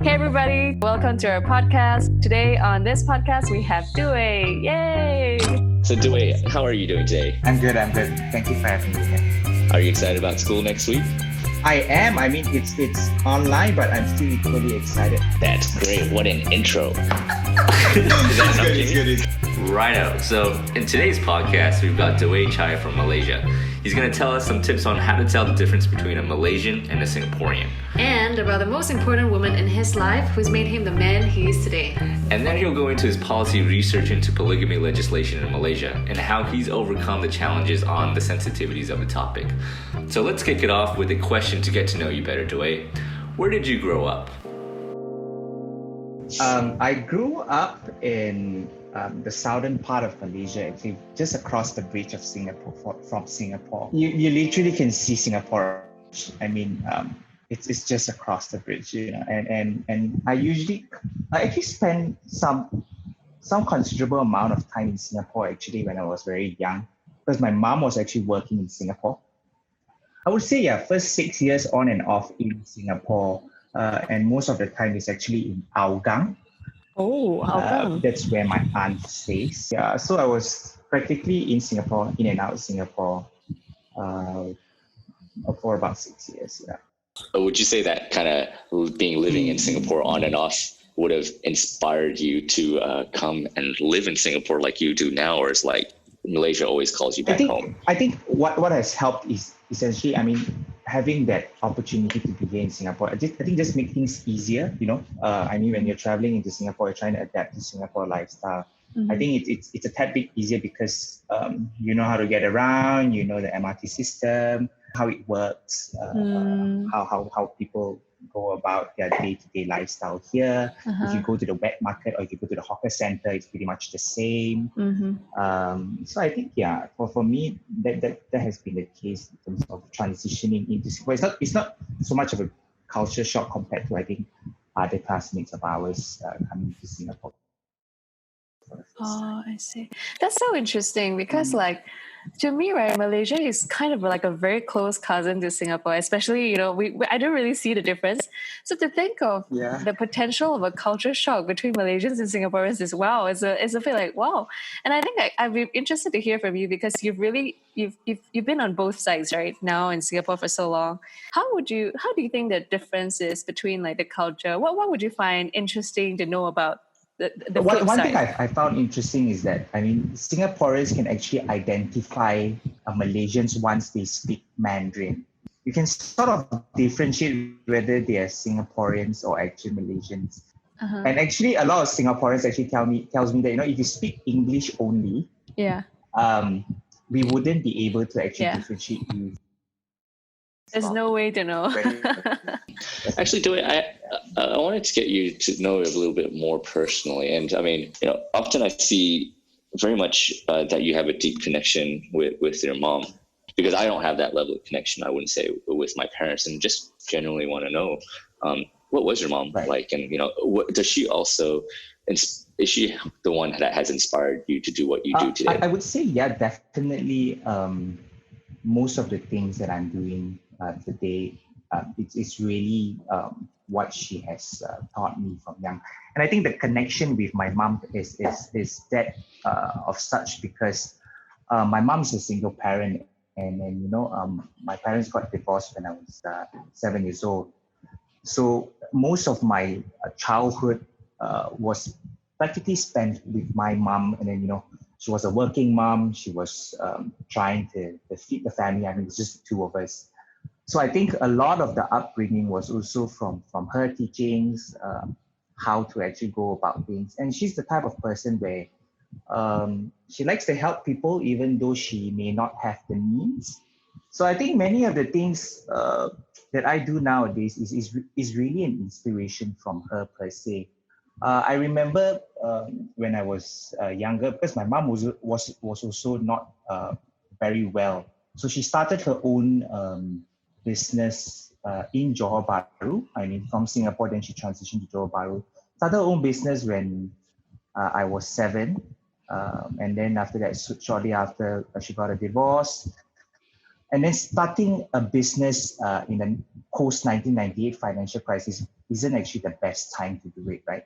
Hey everybody, welcome to our podcast. Today on this podcast we have Duwei. Yay! So Duwei, how are you doing today? I'm good. Thank you for having me here. Are you excited about school next week? I am. I mean, it's online, but I'm still equally excited. That's great. What an intro. It's good. Righto. So in today's podcast, we've got Duwei Chai from Malaysia. He's going to tell us some tips on how to tell the difference between a Malaysian and a Singaporean. And about the most important woman in his life who's made him the man he is today. And then he'll go into his policy research into polygamy legislation in Malaysia and how he's overcome the challenges on the sensitivities of the topic. So let's kick it off with a question to get to know you better, Duwei. Where did you grow up? I grew up in the southern part of Malaysia, actually just across the bridge of Singapore. From Singapore, you literally can see Singapore. I mean, it's just across the bridge, you know. And I actually spent some considerable amount of time in Singapore actually when I was very young, because my mom was actually working in Singapore. I would say first 6 years on and off in Singapore, and most of the time is actually in Hougang. Oh, Hougang. That's where my aunt stays. Yeah, so I was practically in Singapore, in and out of Singapore, for about 6 years. Yeah. Would you say that kind of living in Singapore on and off would have inspired you to come and live in Singapore like you do now, or is like Malaysia always calls you back home? I think what has helped is essentially, I mean, having that opportunity to be here in Singapore. I think just make things easier, you know. I mean, when you're traveling into Singapore, you're trying to adapt to Singapore lifestyle. Mm-hmm. I think it's a tad bit easier because you know how to get around, you know the MRT system, how it works, how people go about their day-to-day lifestyle here. Uh-huh. If you go to the wet market or if you go to the hawker center, it's pretty much the same. Mm-hmm. So I think for me that has been the case in terms of transitioning into Singapore. It's not so much of a culture shock compared to, I think, other classmates of ours coming to Singapore. Oh, I see. That's so interesting because to me, right, Malaysia is kind of like a very close cousin to Singapore, especially, you know, I don't really see the difference. So to think of the potential of a culture shock between Malaysians and Singaporeans is wow. It's a bit like wow. And I think I'd be interested to hear from you because you've been on both sides right now in Singapore for so long. How do you think the difference is between like the culture? What would you find interesting to know about the one thing I found interesting is that, I mean, Singaporeans can actually identify Malaysians once they speak Mandarin. You can sort of differentiate whether they are Singaporeans or actually Malaysians. Uh-huh. And actually, a lot of Singaporeans actually tells me that, you know, if you speak English only, we wouldn't be able to actually differentiate you. There's no way to know. Actually, Duwei, I wanted to get you to know a little bit more personally. And I mean, you know, often I see very much that you have a deep connection with your mom, because I don't have that level of connection, I wouldn't say, with my parents, and just genuinely want to know, what was your mom like? And, you know, does she also, is she the one that has inspired you to do what you do today? I would say, definitely. Most of the things that I'm doing today, it's really what she has taught me from young. And I think the connection with my mom is that of such because my mom's a single parent, and you know, my parents got divorced when I was 7 years old. So most of my childhood was practically spent with my mom, and then, you know, she was a working mom. She was trying to feed the family. I mean, it's just the two of us. So I think a lot of the upbringing was also from her teachings, how to actually go about things. And she's the type of person where she likes to help people, even though she may not have the means. So I think many of the things that I do nowadays is really an inspiration from her per se. I remember when I was younger, because my mom was also not very well. So she started her own business in Johor Bahru. I mean, from Singapore, then she transitioned to Johor Bahru. Started her own business when I was 7. And then after that, shortly after, she got a divorce. And then starting a business in the post-1998 financial crisis isn't actually the best time to do it, right?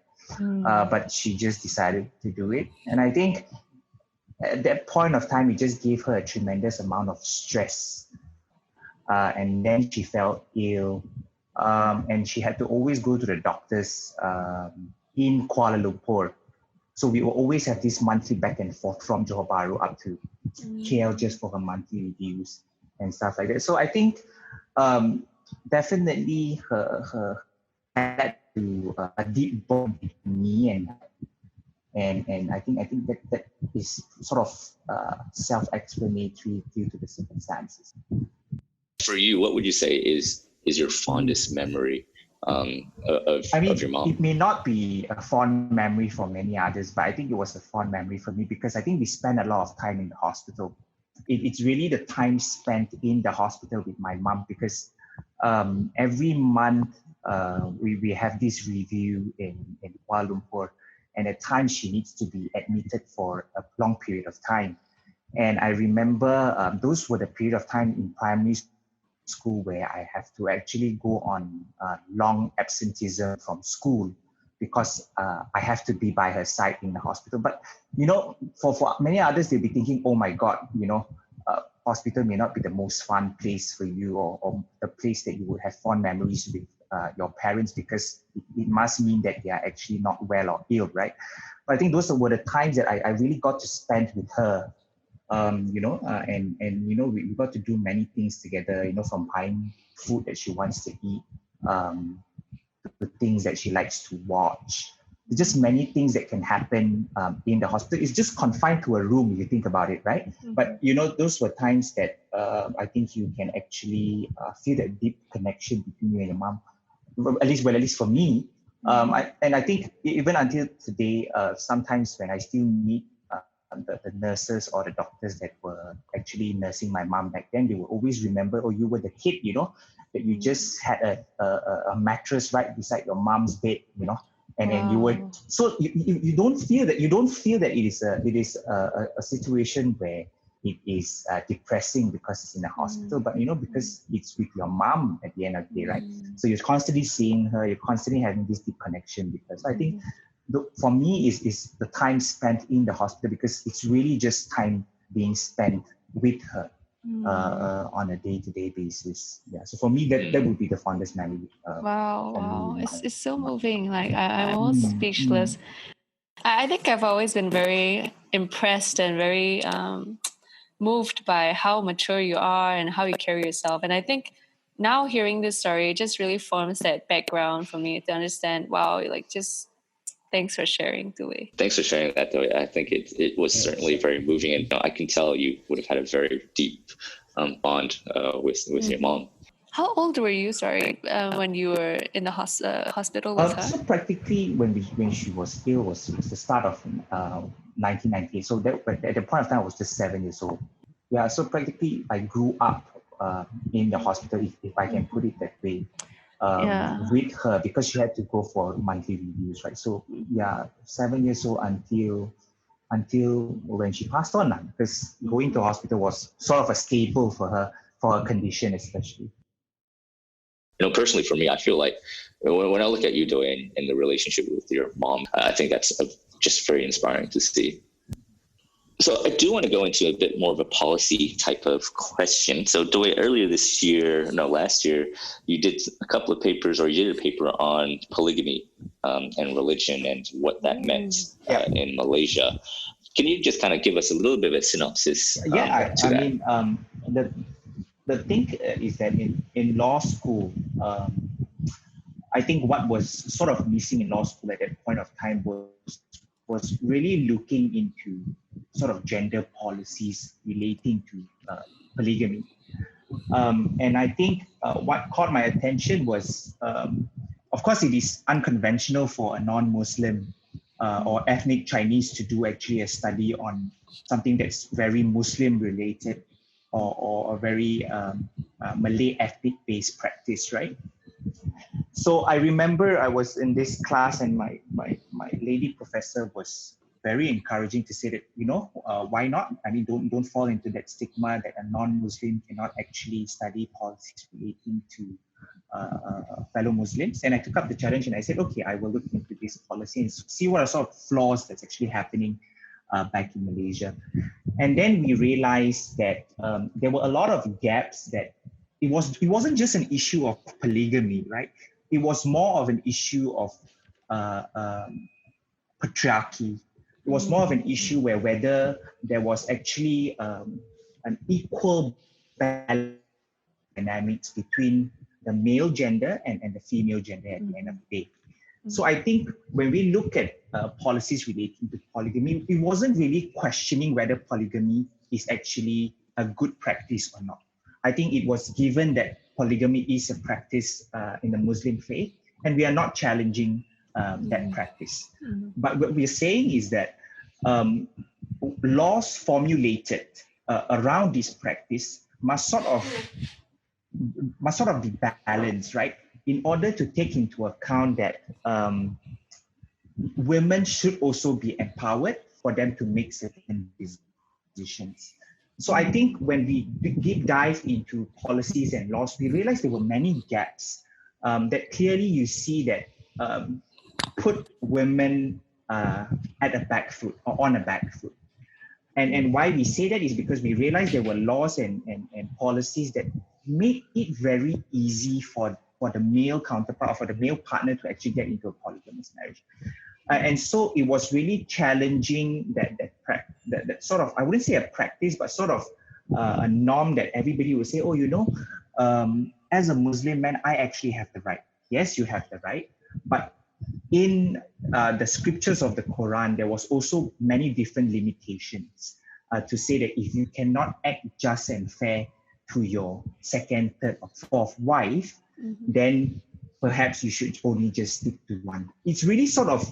But she just decided to do it. And I think at that point of time, it just gave her a tremendous amount of stress. And then she felt ill. And she had to always go to the doctors in Kuala Lumpur. So we will always have this monthly back and forth from Johor Bahru up to KL just for her monthly reviews and stuff like that. So I think definitely her had to a deep bond between me and I think that is sort of self-explanatory due to the circumstances. For you, what would you say is your fondest memory of your mom? It may not be a fond memory for many others, but I think it was a fond memory for me because I think we spent a lot of time in the hospital. It's really the time spent in the hospital with my mom because every month we have this review in Kuala Lumpur, and at times she needs to be admitted for a long period of time. And I remember those were the period of time in primary school where I have to actually go on long absenteeism from school because I have to be by her side in the hospital. But, for many others, they'll be thinking, oh my God, hospital may not be the most fun place for you or the place that you would have fond memories with your parents because it must mean that they are actually not well or ill, right? But I think those were the times that I really got to spend with her. We got to do many things together, from buying food that she wants to eat, the things that she likes to watch. There's just many things that can happen in the hospital. It's just confined to a room if you think about it, right? But, those were times that I think you can actually feel that deep connection between you and your mom, at least for me. I think even until today, sometimes when I still meet the nurses or the doctors that were actually nursing my mom back then, they will always remember, oh, you were the kid, that you just had a mattress right beside your mom's bed, and then you were so you don't feel that it is a situation where it is depressing because it's in a hospital, but because it's with your mom at the end of the day, right? So you're constantly seeing her, you're constantly having this deep connection because I think for me is the time spent in the hospital because it's really just time being spent with her on a day-to-day basis. Yeah. So for me, that would be the fondest memory. Wow. It's so moving. Like I'm almost speechless. I think I've always been very impressed and very moved by how mature you are and how you carry yourself. And I think now hearing this story, it just really forms that background for me to understand, wow, thanks for sharing, Duwei. Thanks for sharing that, Duwei. I think it was certainly very moving, and I can tell you would have had a very deep bond with your mom. How old were you, when you were in the hospital with her? So practically when she was ill was the start of 1998. So that at the point of time I was just 7 years old. Yeah, so practically I grew up in the hospital, if I can put it that way. With her because she had to go for monthly reviews, right? So 7 years old until when she passed on, because going to hospital was sort of a staple for her condition, especially. Personally for me, I feel like when I look at you, Duwei, and the relationship with your mom, I think that's just very inspiring to see. So I do want to go into a bit more of a policy type of question. So Duwei, last year, you did a paper on polygamy and religion and what that meant in Malaysia. Can you just kind of give us a little bit of a synopsis? The thing is that in law school, I think what was sort of missing in law school at that point of time was really looking into sort of gender policies relating to polygamy. And I think what caught my attention was, of course, it is unconventional for a non-Muslim or ethnic Chinese to do actually a study on something that's very Muslim related or a very Malay ethnic-based practice, right? So I remember I was in this class and my lady professor was very encouraging to say that, why not? I mean, don't fall into that stigma that a non-Muslim cannot actually study policies relating to fellow Muslims, and I took up the challenge and I said, okay, I will look into this policy and see what are sort of flaws that's actually happening back in Malaysia. And then we realized that there were a lot of gaps, that it wasn't just an issue of polygamy, right? It was more of an issue of patriarchy. It was more of an issue where whether there was actually an equal dynamics between the male gender and the female gender at the end of the day. So I think when we look at policies relating to polygamy, it wasn't really questioning whether polygamy is actually a good practice or not. I think it was given that polygamy is a practice in the Muslim faith, and we are not challenging that practice. But what we're saying is that laws formulated around this practice must sort of be balanced, right? In order to take into account that women should also be empowered for them to make certain decisions. So I think when we deep dive into policies and laws, we realized there were many gaps that clearly you see that put women at a back foot or on a back foot. And why we say that is because we realized there were laws and policies that made it very easy for the male counterpart or for the male partner to actually get into a polygamous marriage. And so it was really challenging that sort of, I wouldn't say a practice, but sort of a norm that everybody would say, oh, you know, as a Muslim man, I actually have the right. Yes, you have the right. But in the scriptures of the Quran, there was also many different limitations to say that if you cannot act just and fair to your second, third, or fourth wife, then perhaps you should only just stick to one. It's really sort of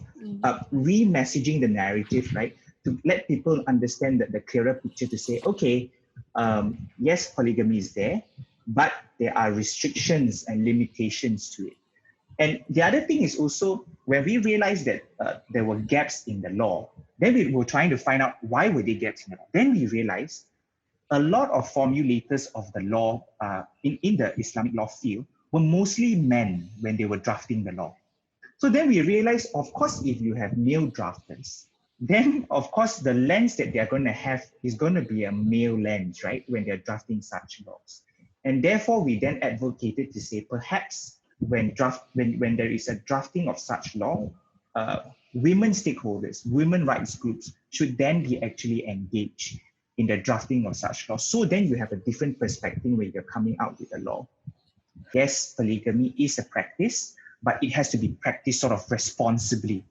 re-messaging the narrative, right? To let people understand that the clearer picture to say, okay, yes, polygamy is there, but there are restrictions and limitations to it. And the other thing is also, when we realized that there were gaps in the law, then we were trying to find out why were they gaps in the law. Then we realized a lot of formulators of the law in the Islamic law field were mostly men when they were drafting the law. So then we realized, of course, if you have male drafters, then of course the lens that they're going to have is going to be a male lens, right, when they're drafting such laws. And therefore, we then advocated to say, perhaps when there is a drafting of such law, women stakeholders, women rights groups should then be actually engaged in the drafting of such laws. So then you have a different perspective when you're coming out with a law. Yes, polygamy is a practice, but it has to be practiced sort of responsibly,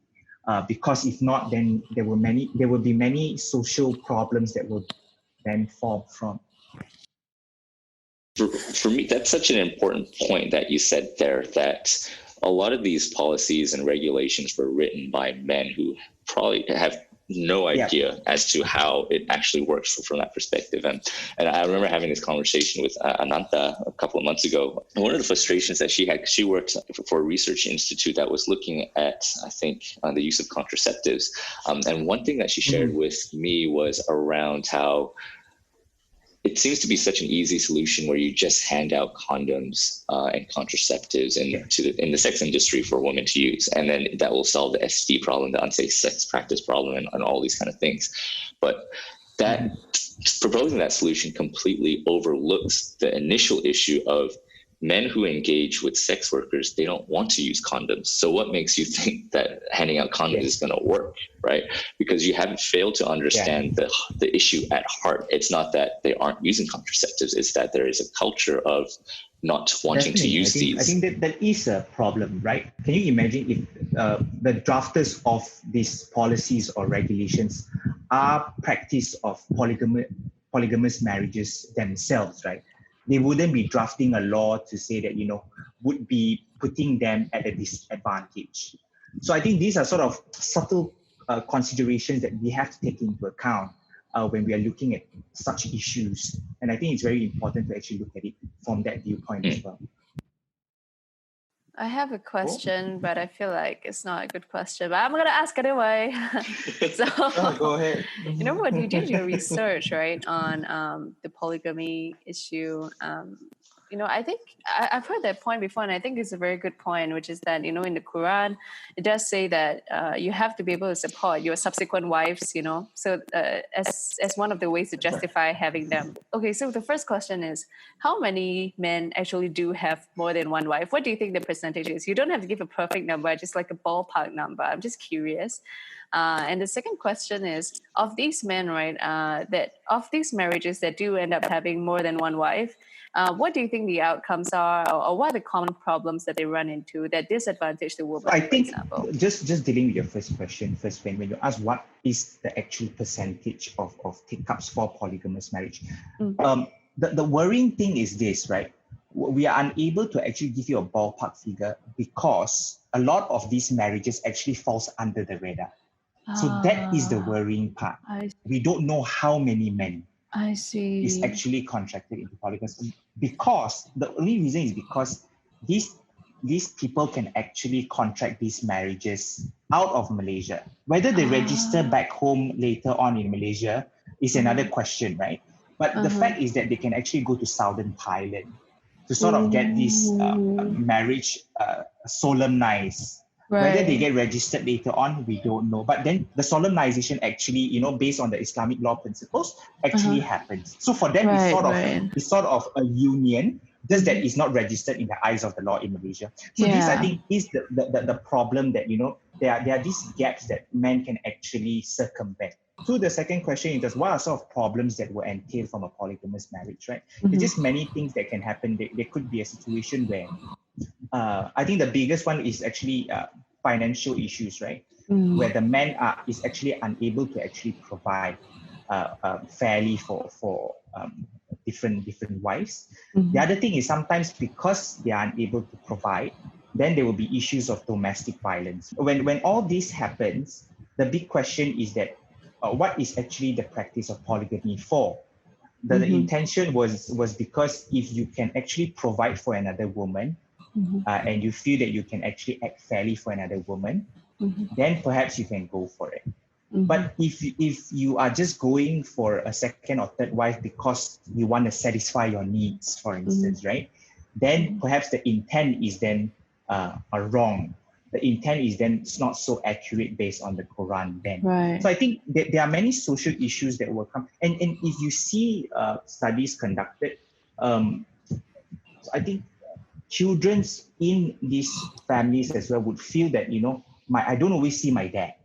because if not, then there will be many social problems that will then fall from. For me, that's such an important point that you said there, that a lot of these policies and regulations were written by men who probably have no idea as to how it actually works from that perspective. And I remember having this conversation with Ananta a couple of months ago. And one of the frustrations that she had, she worked for a research institute that was looking at, I think, the use of contraceptives. And one thing that she shared with me was around how it seems to be such an easy solution where you just hand out condoms and contraceptives in the sex industry for women to use. And then that will solve the STD problem, the unsafe sex practice problem, and all these kind of things. But that proposing that solution completely overlooks the initial issue of men who engage with sex workers, they don't want to use condoms. So what makes you think that handing out condoms is going to work, right? Because you haven't failed to understand the issue at heart. It's not that they aren't using contraceptives, it's that there is a culture of not wanting to use these. I think that is a problem, right? Can you imagine if the drafters of these policies or regulations are practice of polygamous marriages themselves, right? They wouldn't be drafting a law to say that, would be putting them at a disadvantage. So I think these are sort of subtle considerations that we have to take into account when we are looking at such issues. And I think it's very important to actually look at it from that viewpoint as well. I have a question, but I feel like it's not a good question. But I'm going to ask anyway. Go ahead. When you did your research, right, on the polygamy issue, I think I've heard that point before, and I think it's a very good point, which is that, in the Quran, it does say that you have to be able to support your subsequent wives, so as one of the ways to justify having them. Okay, so the first question is, how many men actually do have more than one wife? What do you think the percentage is? You don't have to give a perfect number, just like a ballpark number. I'm just curious. And the second question is, of these men, right, that of these marriages that do end up having more than one wife, what do you think the outcomes are, or what are the common problems that they run into that disadvantage the woman, I think, for example? just dealing with your first question, when you ask what is the actual percentage of take-ups for polygamous marriage, the worrying thing is this, right? We are unable to actually give you a ballpark figure because a lot of these marriages actually falls under the radar. So that is the worrying part. We don't know how many men I see is actually contracted into polygamy, because the only reason is because these people can actually contract these marriages out of Malaysia. Whether they register back home later on in Malaysia is another question, right? But the fact is that they can actually go to Southern Thailand to sort of get this marriage solemnized. Right. Whether they get registered later on, we don't know. But then the solemnization actually, based on the Islamic law principles, actually happens. So for them, it's sort of a union, just that it's not registered in the eyes of the law in Malaysia. So this, I think, is the problem that, there are these gaps that men can actually circumvent. To the second question, is just what are sort of problems that will entail from a polygamous marriage, right? There's just many things that can happen. There could be a situation where I think the biggest one is actually financial issues, right? Where the man is actually unable to actually provide fairly for different wives. The other thing is sometimes because they are unable to provide, then there will be issues of domestic violence. When all this happens, the big question is that what is actually the practice of polygamy for? The intention was because if you can actually provide for another woman, and you feel that you can actually act fairly for another woman, then perhaps you can go for it. But if you are just going for a second or third wife because you want to satisfy your needs, for instance, right? Then perhaps the intent is then wrong. The intent is then not so accurate based on the Quran then. Right. So I think that there are many social issues that will come. And if you see studies conducted, I think children in these families as well would feel that, I don't always see my dad.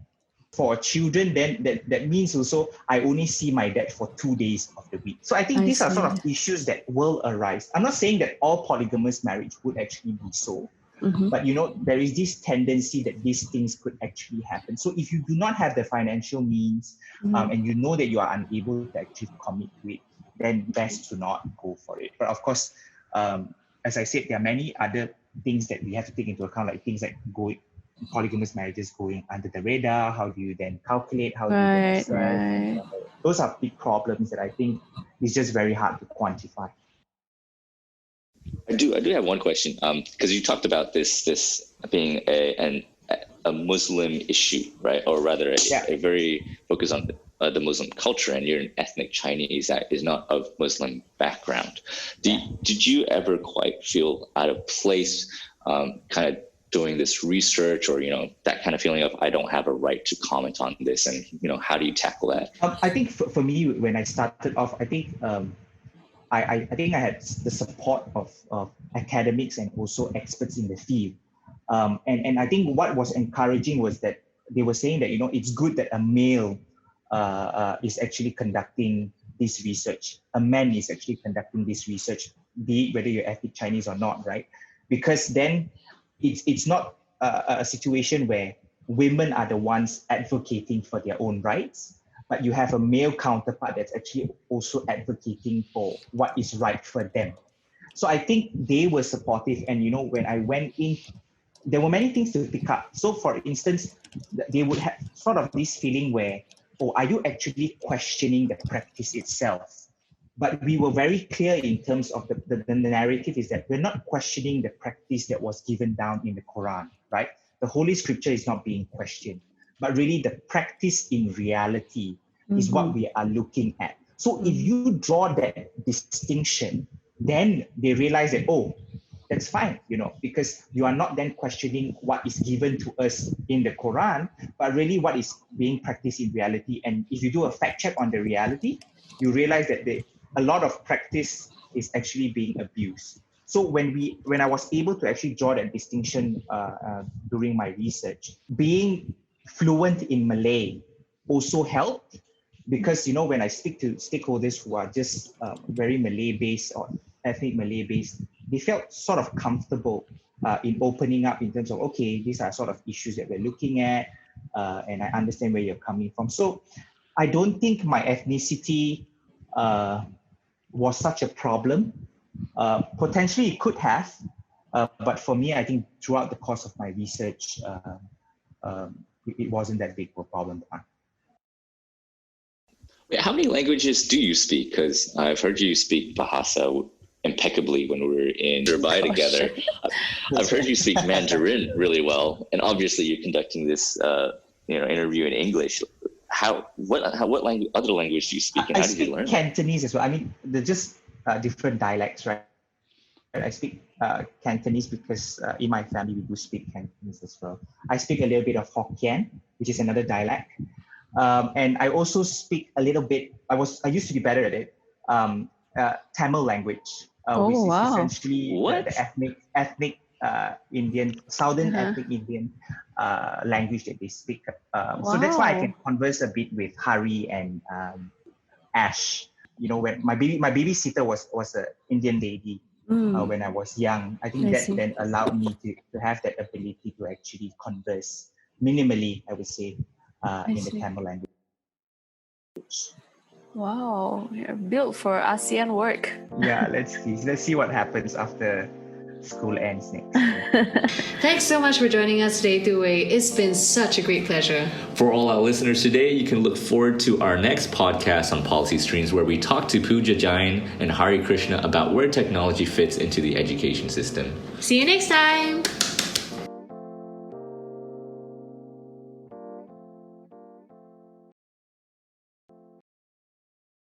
For children, then that means also I only see my dad for 2 days of the week. So I think these are sort of issues that will arise. I'm not saying that all polygamous marriage would actually be so, but there is this tendency that these things could actually happen. So if you do not have the financial means, and you know that you are unable to actually commit to it, then best to not go for it. But of course, as I said, there are many other things that we have to take into account, like things like polygamous marriages going under the radar. How do you then calculate? How do you then assess? Those are big problems that I think is just very hard to quantify. I do have one question, because you talked about this being a Muslim issue, right? Or rather, a very focus on the Muslim culture, and you're an ethnic Chinese that is not of Muslim background. Did you ever quite feel out of place, kind of doing this research, or that kind of feeling of I don't have a right to comment on this, and how do you tackle that? I think for me, when I started off, I think I had the support of academics and also experts in the field, and I think what was encouraging was that they were saying that it's good that a male is actually conducting this research. A man is actually conducting this research, be it whether you're ethnic Chinese or not, right? Because then it's not a situation where women are the ones advocating for their own rights, but you have a male counterpart that's actually also advocating for what is right for them. So I think they were supportive, and when I went in, there were many things to pick up. So for instance, they would have sort of this feeling where, are you actually questioning the practice itself? But we were very clear in terms of the narrative is that we're not questioning the practice that was given down in the Quran, right? The Holy Scripture is not being questioned, but really the practice in reality is what we are looking at. So if you draw that distinction, then they realize that, oh, that's fine, because you are not then questioning what is given to us in the Quran, but really what is being practiced in reality. And if you do a fact check on the reality, you realize that a lot of practice is actually being abused. So when I was able to actually draw that distinction during my research, being fluent in Malay also helped, because when I speak to stakeholders who are just very Malay-based or ethnic Malay-based, they felt sort of comfortable in opening up in terms of, okay, these are sort of issues that we're looking at, and I understand where you're coming from. So I don't think my ethnicity was such a problem. Potentially it could have, but for me, I think throughout the course of my research, it wasn't that big of a problem. How many languages do you speak? Because I've heard you speak Bahasa impeccably when we were in Dubai together. I've heard you speak Mandarin really well, and obviously you're conducting this interview in English. What other language do you speak, and how did you learn? I speak Cantonese as well. I mean, they're just different dialects, right? I speak Cantonese because in my family we do speak Cantonese as well. I speak a little bit of Hokkien, which is another dialect, and I also speak a little bit. I used to be better at it. Tamil language, which is essentially the ethnic Indian, southern ethnic Indian language that they speak. So that's why I can converse a bit with Hari and Ash. When my babysitter was an Indian lady when I was young. I think that then allowed me to have that ability to actually converse minimally, I would say, in the Tamil language. Wow, you're built for ASEAN work. Yeah, let's see what happens after school ends next year. Thanks so much for joining us today, Duwei. It's been such a great pleasure. For all our listeners today, you can look forward to our next podcast on Policy Streams, where we talk to Pooja Jain and Hari Krishna about where technology fits into the education system. See you next time.